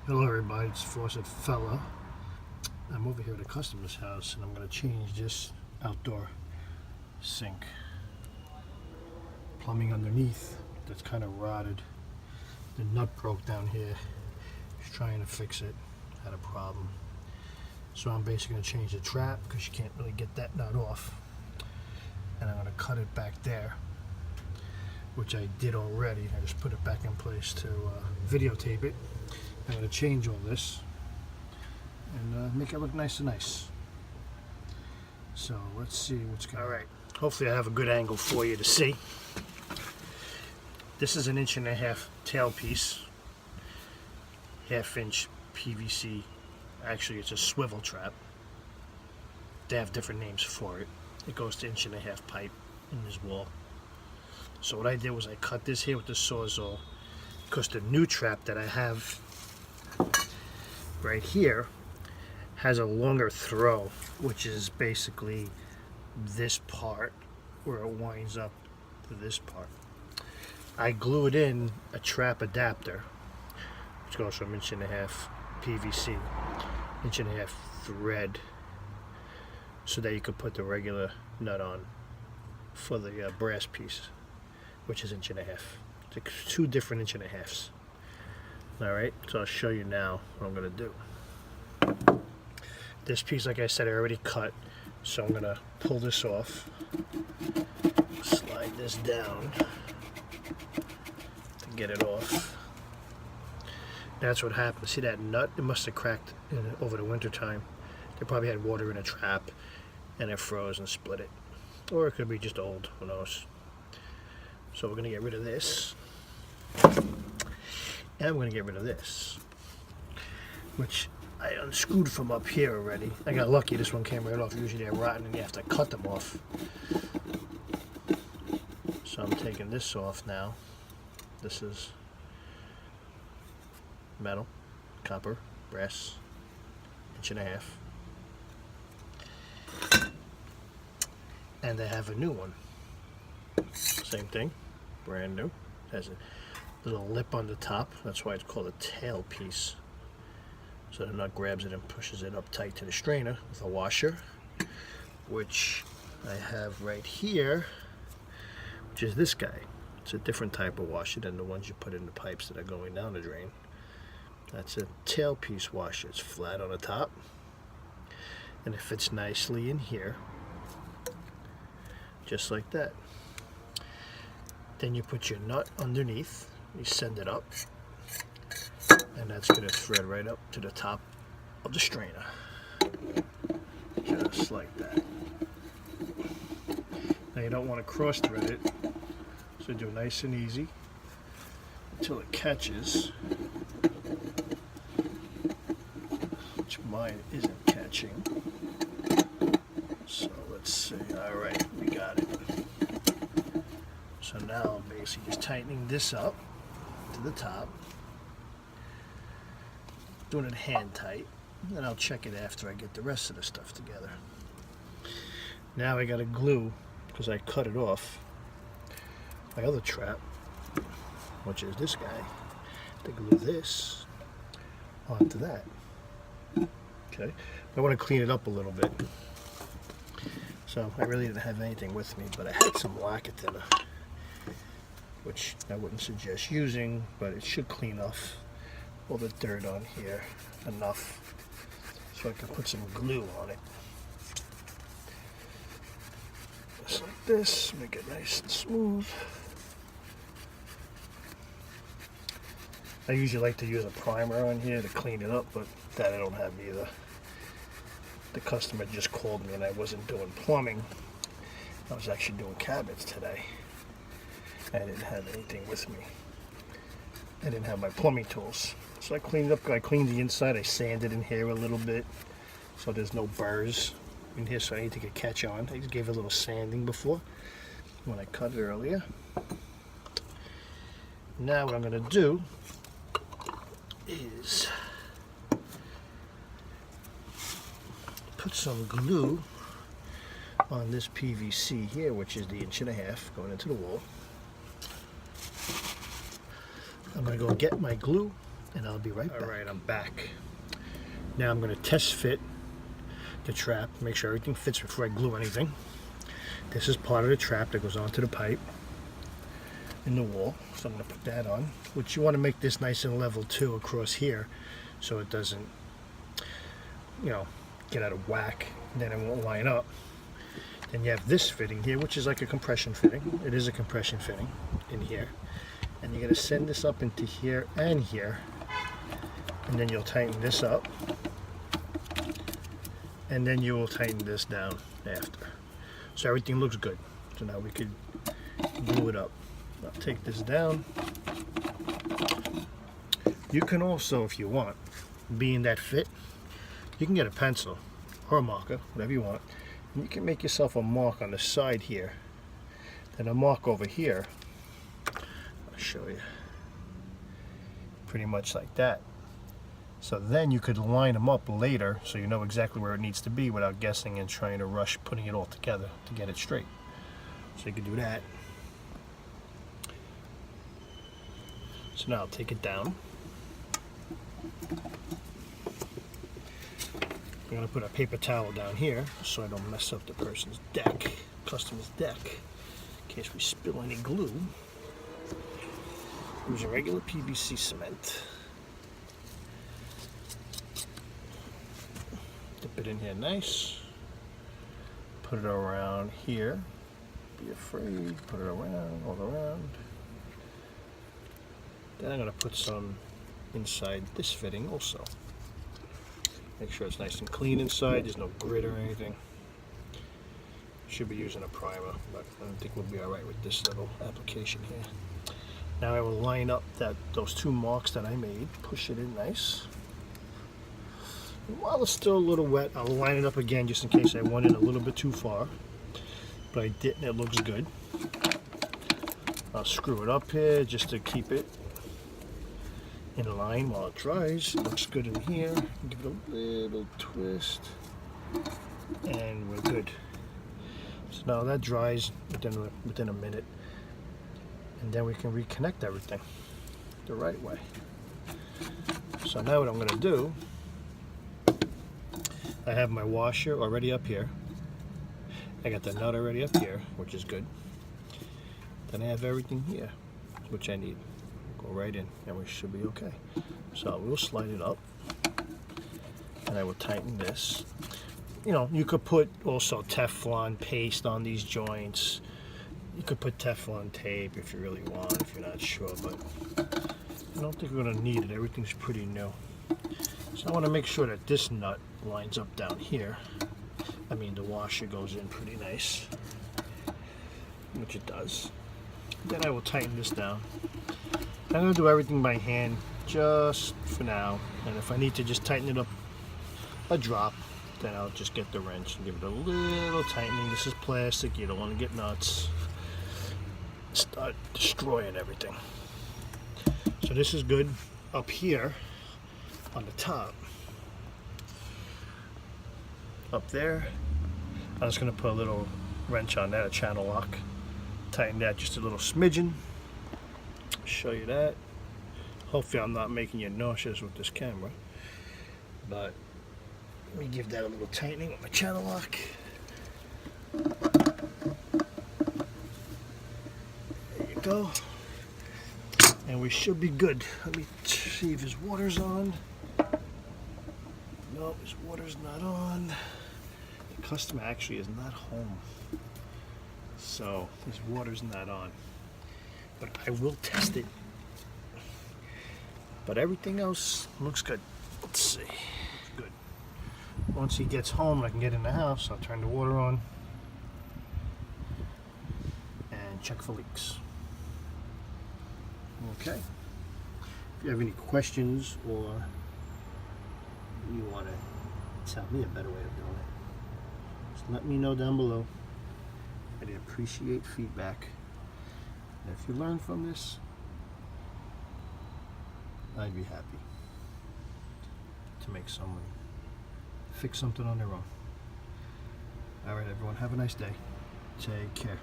Hello everybody, it's Faucet Fella. I'm over here at a customer's house and I'm going to change this outdoor sink. Plumbing underneath that's kind of rotted. The nut broke down here. He's trying to fix it. Had a problem. So I'm basically going to change the trap because you can't really get that nut off. And I'm going to cut it back there, which I did already. I just put it back in place to videotape it. I'm going to change all this and make it look nice and nice. So let's see what's going on. Alright, hopefully I have a good angle for you to see. This is an 1.5 inch tailpiece, 1/2 inch PVC. Actually it's a swivel trap. They have different names for it. It goes to 1.5 inch pipe in this wall. So what I did was I cut this here with the Sawzall because the new trap that I have right here has a longer throw, which is basically this part where it winds up to this part. I glued in a trap adapter, which goes from 1.5 inch PVC, 1.5 inch thread, so that you could put the regular nut on for the brass piece, which is 1.5 inch. It's 2 different 1.5 inches. Alright, so I'll show you now what I'm going to do. This piece, like I said, I already cut, so I'm going to pull this off, slide this down to get it off. That's what happened. See that nut? It must have cracked over the winter time. They probably had water in a trap and it froze and split it. Or it could be just old, who knows. So we're going to get rid of this. And I'm going to get rid of this, which I unscrewed from up here already. I got lucky, this one came right off. Usually they're rotten and you have to cut them off. So I'm taking this off now. This is metal, copper, brass, 1.5 inch. And they have a new one. Same thing, brand new. Has a little lip on the top. That's why it's called a tail piece. So the nut grabs it and pushes it up tight to the strainer with a washer, which I have right here, which is this guy. It's a different type of washer than the ones you put in the pipes that are going down the drain. That's a tail piece washer. It's flat on the top and it fits nicely in here, just like that. Then you put your nut underneath, you send it up, and that's going to thread right up to the top of the strainer, just like that. Now you don't want to cross thread it, so do it nice and easy until it catches, which mine isn't catching. So let's see. Alright, we got it. So now I'm basically just tightening this up to the top, doing it hand tight, and I'll check it after I get the rest of the stuff together. Now I got to glue, because I cut it off, my other trap, which is this guy, to glue this onto that. Okay, I want to clean it up a little bit. So I really didn't have anything with me, but I had some lacquer thinner, which I wouldn't suggest using, but it should clean off all the dirt on here enough so I can put some glue on it. Just like this, make it nice and smooth. I usually like to use a primer on here to clean it up, but that I don't have either. The customer just called me and I wasn't doing plumbing. I was actually doing cabinets today. I didn't have anything with me. I didn't have my plumbing tools. So I cleaned up, I cleaned the inside, I sanded in here a little bit so there's no burrs in here, so anything could catch on. I just gave it a little sanding before when I cut it earlier. Now what I'm going to do is put some glue on this PVC here, which is the 1.5 inch going into the wall. I'm going to go get my glue and I'll be right back. Alright, I'm back. Now I'm going to test fit the trap, make sure everything fits before I glue anything. This is part of the trap that goes onto the pipe in the wall, so I'm going to put that on. Which you want to make this nice and level too across here, so it doesn't, you know, get out of whack, and then it won't line up. Then you have this fitting here, which is like a compression fitting. It is a compression fitting in here, and you're going to send this up into here and here, and then you'll tighten this up, and then you will tighten this down after. So everything looks good. So now we could glue it up. I'll take this down. You can also, if you want, being that fit, you can get a pencil or a marker, whatever you want, and you can make yourself a mark on the side here, then a mark over here. I'll show you. Pretty much like that. So then you could line them up later so you know exactly where it needs to be without guessing and trying to rush putting it all together to get it straight. So you can do that. So now I'll take it down. I'm going to put a paper towel down here so I don't mess up the person's deck, customer's deck, in case we spill any glue. Use a regular PVC cement. Dip it in here nice. Put it around here. Be afraid. Put it around, all around. Then I'm going to put some inside this fitting also. Make sure it's nice and clean inside. There's no grit or anything. Should be using a primer, but I think we'll be alright with this little application here. Now I will line up those two marks that I made. Push it in nice. While it's still a little wet, I'll line it up again just in case I went in a little bit too far. But I didn't, it looks good. I'll screw it up here just to keep it in line while it dries. It looks good in here. Give it a little twist. And we're good. So now that dries within a minute. And then we can reconnect everything the right way. So now what I'm going to do, I have my washer already up here. I got the nut already up here, which is good. Then I have everything here, which I need. Go right in, and we should be okay. So we'll slide it up, and I will tighten this. You know, you could put also Teflon paste on these joints. You could put Teflon tape if you really want, if you're not sure, but I don't think we're going to need it. Everything's pretty new. So I want to make sure that this nut lines up down here. I mean, the washer goes in pretty nice, which it does. Then I will tighten this down. I'm going to do everything by hand just for now, and if I need to just tighten it up a drop, then I'll just get the wrench and give it a little tightening. This is plastic, you don't want to get nuts, start destroying everything. So this is good up here on the top. Up there, I'm just going to put a little wrench on that, a channel lock. Tighten that just a little smidgen. Show you that. Hopefully I'm not making you nauseous with this camera, but let me give that a little tightening with my channel lock. There you go. And we should be good. Let me see if his water's on. No, his water's not on. The customer actually is not home, so his water's not on. But I will test it. But everything else looks good. Let's see. Good. Once he gets home, I can get in the house. I'll turn the water on and check for leaks. Okay. If you have any questions or you want to tell me a better way of doing it, just let me know down below. I'd appreciate feedback. And if you learn from this, I'd be happy to make someone fix something on their own. Alright everyone, have a nice day. Take care.